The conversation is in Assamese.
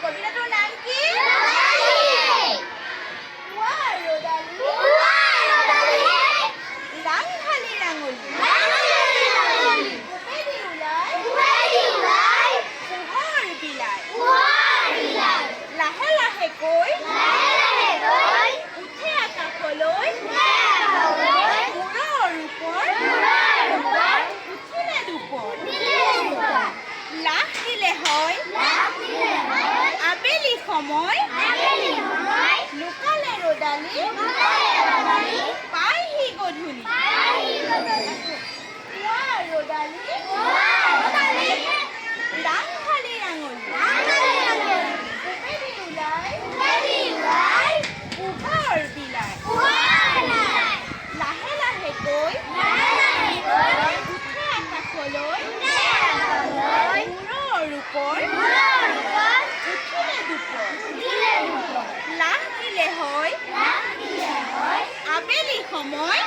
কবিতাটোৰ নাম কি? ৰাংঢালি ৰাঙলী কোপেদি ওলাই পোহৰ বিলাই লাহে লাহে কৈ উঠে আকাশলৈ মূৰৰ ওপৰ উঠিলে দুপৰ লাখ দিলে হয় আবেলি সময় লুকালে ৰ'দালি পায়হি গধূলি ৰ'দালি ৰাংঢালি ৰাঙলী কোপেদি ওলাই পোহৰ বিলাই লাহে লাহে কৈ উঠে আকাশলৈ মূৰৰ ওপৰ উঠিলে দুপৰ লাখ দিলে হয় আবেলি সময়